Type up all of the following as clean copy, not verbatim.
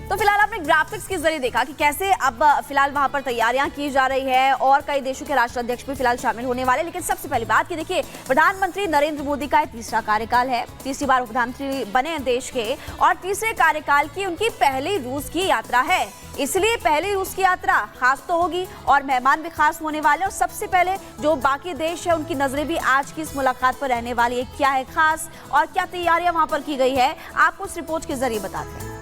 तो फिलहाल आपने ग्राफिक्स के जरिए देखा कि कैसे अब फिलहाल वहां पर तैयारियां की जा रही है और कई देशों के राष्ट्राध्यक्ष भी फिलहाल शामिल होने वाले। लेकिन सबसे पहली बात कि देखिए, प्रधानमंत्री नरेंद्र मोदी का तीसरा कार्यकाल है, तीसरी बार प्रधानमंत्री बने हैं देश के, और तीसरे कार्यकाल की उनकी पहली रूस की यात्रा है। इसलिए पहली रूस की यात्रा खास तो होगी और मेहमान भी खास होने वाले। और सबसे पहले जो बाकी देश है उनकी नजरें भी आज की इस मुलाकात पर रहने वाली है। क्या है खास और क्या तैयारियां वहां पर की गई है, आपको इस रिपोर्ट के जरिए बताते हैं।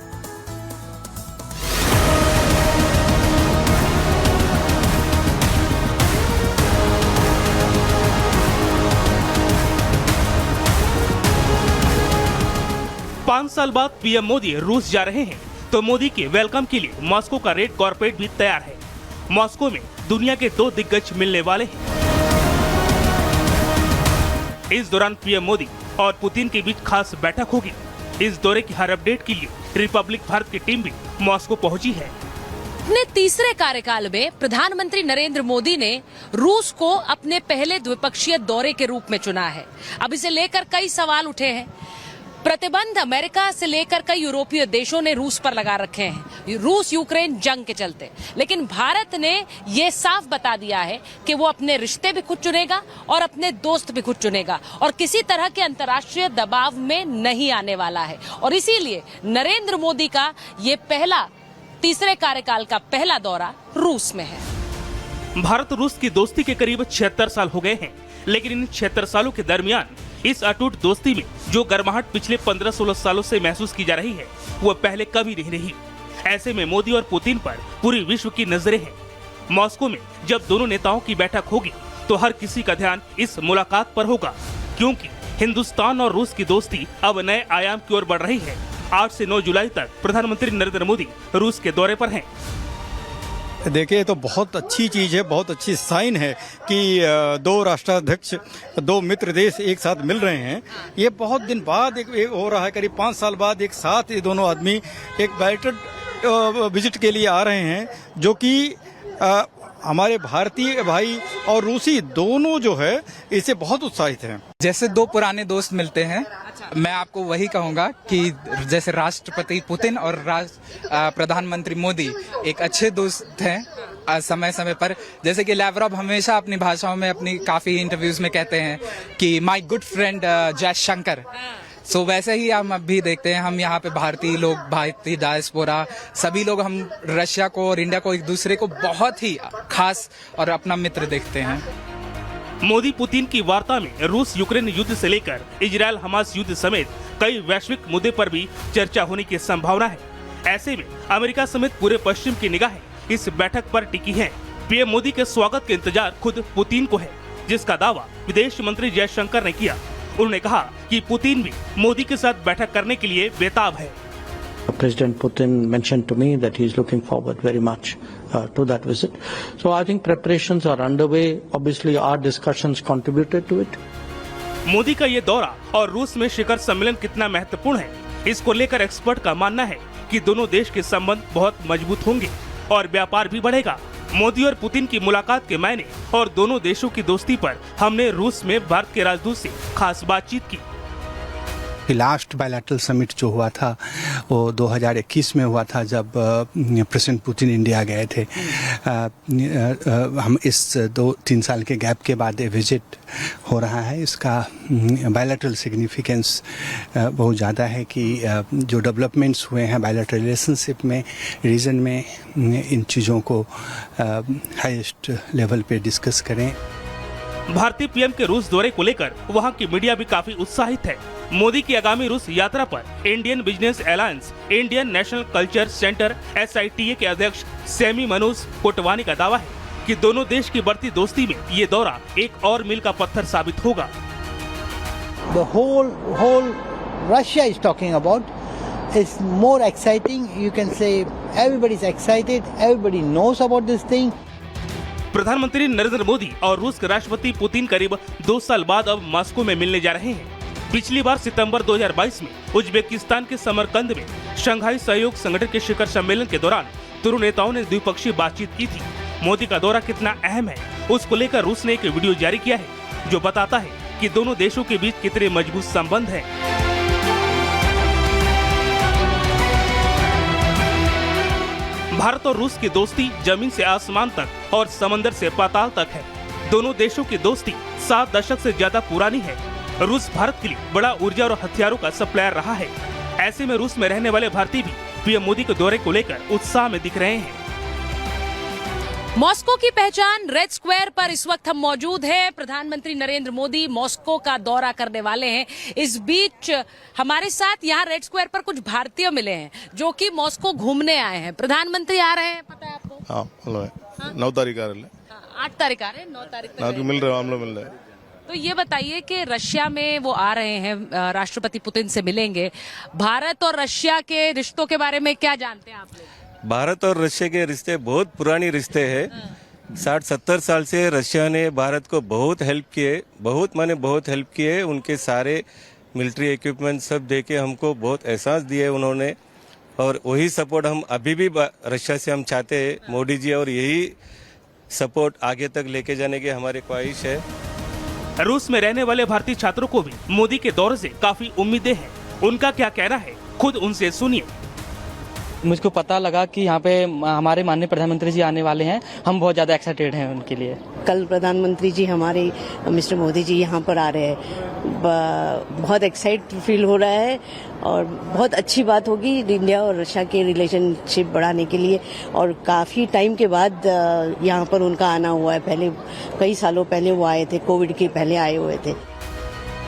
5 साल बाद पीएम मोदी रूस जा रहे हैं, तो मोदी के वेलकम के लिए मॉस्को का रेड कॉर्पोरेट भी तैयार है। मॉस्को में दुनिया के 2 दिग्गज मिलने वाले हैं। इस दौरान पीएम मोदी और पुतिन के बीच खास बैठक होगी। इस दौरे की हर अपडेट के लिए रिपब्लिक भारत की टीम भी मॉस्को पहुंची है। अपने तीसरे कार्यकाल में प्रधानमंत्री नरेंद्र मोदी ने रूस को अपने पहले द्विपक्षीय दौरे के रूप में चुना है। अब इसे लेकर कई सवाल उठे हैं। प्रतिबंध अमेरिका से लेकर कई यूरोपीय देशों ने रूस पर लगा रखे हैं, रूस यूक्रेन जंग के चलते। लेकिन भारत ने ये साफ बता दिया है कि वो अपने रिश्ते भी खुद चुनेगा और अपने दोस्त भी खुद चुनेगा और किसी तरह के अंतर्राष्ट्रीय दबाव में नहीं आने वाला है। और इसीलिए नरेंद्र मोदी का ये तीसरे कार्यकाल का पहला दौरा रूस में है। भारत रूस की दोस्ती के करीब 76 साल हो गए हैं, लेकिन इन 76 सालों के दरमियान इस अटूट दोस्ती में जो गर्माहट पिछले 15-16 सालों से महसूस की जा रही है, वो पहले कभी नहीं रही। ऐसे में मोदी और पुतिन पर पूरी विश्व की नजरें हैं। मॉस्को में जब दोनों नेताओं की बैठक होगी, तो हर किसी का ध्यान इस मुलाकात पर होगा, क्योंकि हिंदुस्तान और रूस की दोस्ती अब नए आयाम की ओर बढ़ रही है। 8 से 9 जुलाई तक प्रधानमंत्री नरेंद्र मोदी रूस के दौरे पर हैं। देखिए, तो बहुत अच्छी चीज़ है, बहुत अच्छी साइन है कि 2 राष्ट्राध्यक्ष, 2 मित्र देश एक साथ मिल रहे हैं। ये बहुत दिन बाद एक हो रहा है, करीब 5 साल बाद एक साथ ये दोनों आदमी एक बैठक विजिट के लिए आ रहे हैं, जो कि हमारे भारतीय भाई और रूसी दोनों जो है इससे बहुत उत्साहित हैं। जैसे 2 पुराने दोस्त मिलते हैं, मैं आपको वही कहूँगा कि जैसे राष्ट्रपति पुतिन और प्रधानमंत्री मोदी एक अच्छे दोस्त हैं समय समय पर। जैसे कि लैवरव हमेशा अपनी भाषाओं में, अपनी काफ़ी इंटरव्यूज में कहते हैं कि माय गुड फ्रेंड जयशंकर। सो वैसे ही हम अभी देखते हैं, हम यहाँ पे भारतीय लोग, भारतीय डायस्पोरा, सभी लोग हम रशिया को और इंडिया को एक दूसरे को बहुत ही खास और अपना मित्र देखते हैं। मोदी पुतिन की वार्ता में रूस यूक्रेन युद्ध से लेकर इजरायल हमास युद्ध समेत कई वैश्विक मुद्दे पर भी चर्चा होने की संभावना है। ऐसे में अमेरिका समेत पूरे पश्चिम की निगाहें इस बैठक पर टिकी हैं। पीएम मोदी के स्वागत के इंतजार खुद पुतिन को है, जिसका दावा विदेश मंत्री जयशंकर ने किया। उन्होंने कहा कि पुतिन भी मोदी के साथ बैठक करने के लिए बेताब है। President Putin mentioned to me that he is looking forward very much to that visit. So I think preparations are underway. Obviously our discussions contributed to it. Modi का ये दौरा और रूस में शिखर सम्मेलन कितना महत्वपूर्ण है, इसको लेकर एक्सपर्ट का मानना है कि दोनों देश के संबंध बहुत मजबूत होंगे और व्यापार भी बढ़ेगा। मोदी और पुतिन की मुलाकात के मायने और दोनों देशों की दोस्ती पर हमने रूस में भारत के राजदूत से खास बातचीत की। लास्ट बायलैटरल समिट जो हुआ था वो 2021 में हुआ था, जब प्रेसिडेंट पुतिन इंडिया गए थे। हम इस 2-3 साल के गैप के बाद ये विजिट हो रहा है। इसका बायलैटरल सिग्निफिकेंस बहुत ज़्यादा है कि जो डेवलपमेंट्स हुए हैं बायलैटरल रिलेशनशिप में, रीजन में, इन चीज़ों को हाईएस्ट लेवल पे डिस्कस करें। भारतीय पीएम के रूस दौरे को लेकर वहां की मीडिया भी काफी उत्साहित है। मोदी की आगामी रूस यात्रा पर Indian business alliance, Indian national culture centre (SITA) के अध्यक्ष सेमी मनोज कोटवानी का दावा है कि दोनों देश की बढ़ती दोस्ती में ये दौरा एक और मील का पत्थर साबित होगा। The whole Russia is talking about is more exciting. You can say everybody is excited. Everybody knows about this thing. प्रधानमंत्री नरेंद्र मोदी और रूस के राष्ट्रपति पुतिन करीब 2 साल बाद अब मॉस्को में मिलने जा रहे हैं। पिछली बार सितंबर 2022 में उज्बेकिस्तान के समरकंद में शंघाई सहयोग संगठन के शिखर सम्मेलन के दौरान दोनों नेताओं ने द्विपक्षीय बातचीत की थी। मोदी का दौरा कितना अहम है, उसको लेकर रूस ने एक वीडियो जारी किया है, जो बताता है कि दोनों देशों के बीच कितने मजबूत संबंध हैं। भारत और रूस की दोस्ती जमीन से आसमान तक और समंदर से पाताल तक है। दोनों देशों की दोस्ती 7 दशक से ज्यादा पुरानी है। रूस भारत के लिए बड़ा ऊर्जा और हथियारों का सप्लायर रहा है। ऐसे में रूस में रहने वाले भारतीय भी पीएम मोदी के दौरे को लेकर उत्साह में दिख रहे हैं। मॉस्को की पहचान रेड स्क्वायर पर इस वक्त हम मौजूद हैं। प्रधानमंत्री नरेंद्र मोदी मॉस्को का दौरा करने वाले हैं। इस बीच हमारे साथ यहाँ रेड स्क्वायर पर कुछ भारतीय मिले हैं जो कि मॉस्को घूमने आए हैं। प्रधानमंत्री आ रहे हैं, पता है आपको? हाँ, हेलो है। 9 तारीख आ रहे हैं। 8 तारीख आ रहे हैं, 9 तारीख तक मिल रहे हो, हम लोग मिल रहे हैं। तो ये बताइए कि रशिया में वो आ रहे हैं, राष्ट्रपति पुतिन से मिलेंगे। भारत और रशिया के रिश्तों के बारे में क्या जानते हैं आप लोग? भारत और रशिया के रिश्ते बहुत पुरानी रिश्ते हैं। 60-70 साल से रशिया ने भारत को बहुत हेल्प किए, बहुत हेल्प किए। उनके सारे मिलिट्री इक्विपमेंट सब देके हमको बहुत एहसास दिए उन्होंने, और वही सपोर्ट हम अभी भी रशिया से हम चाहते हैं, मोदी जी, और यही सपोर्ट आगे तक लेके जाने की हमारी ख्वाहिश है। रूस में रहने वाले भारतीय छात्रों को भी मोदी के दौरे से काफी उम्मीदें हैं। उनका क्या कहना है, खुद उनसे सुनिए। मुझको पता लगा कि यहाँ पे हमारे माननीय प्रधानमंत्री जी आने वाले हैं। हम बहुत ज़्यादा एक्साइटेड हैं उनके लिए। कल प्रधानमंत्री जी हमारे मिस्टर मोदी जी यहाँ पर आ रहे हैं। बहुत एक्साइट फील हो रहा है और बहुत अच्छी बात होगी इंडिया और रशिया के रिलेशनशिप बढ़ाने के लिए। और काफ़ी टाइम के बाद यहाँ पर उनका आना हुआ है। पहले कई सालों पहले वो आए थे, कोविड के पहले आए हुए थे।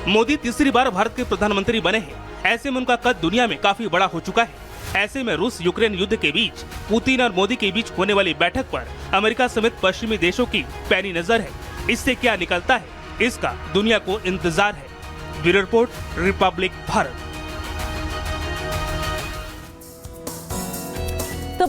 मोदी तीसरी बार भारत के प्रधानमंत्री बने हैं। ऐसे में उनका कद दुनिया में काफी बड़ा हो चुका है। ऐसे में रूस यूक्रेन युद्ध के बीच पुतिन और मोदी के बीच होने वाली बैठक पर अमेरिका समेत पश्चिमी देशों की पैनी नजर है। इससे क्या निकलता है, इसका दुनिया को इंतजार है। Bureau report, Republic Bharat. तो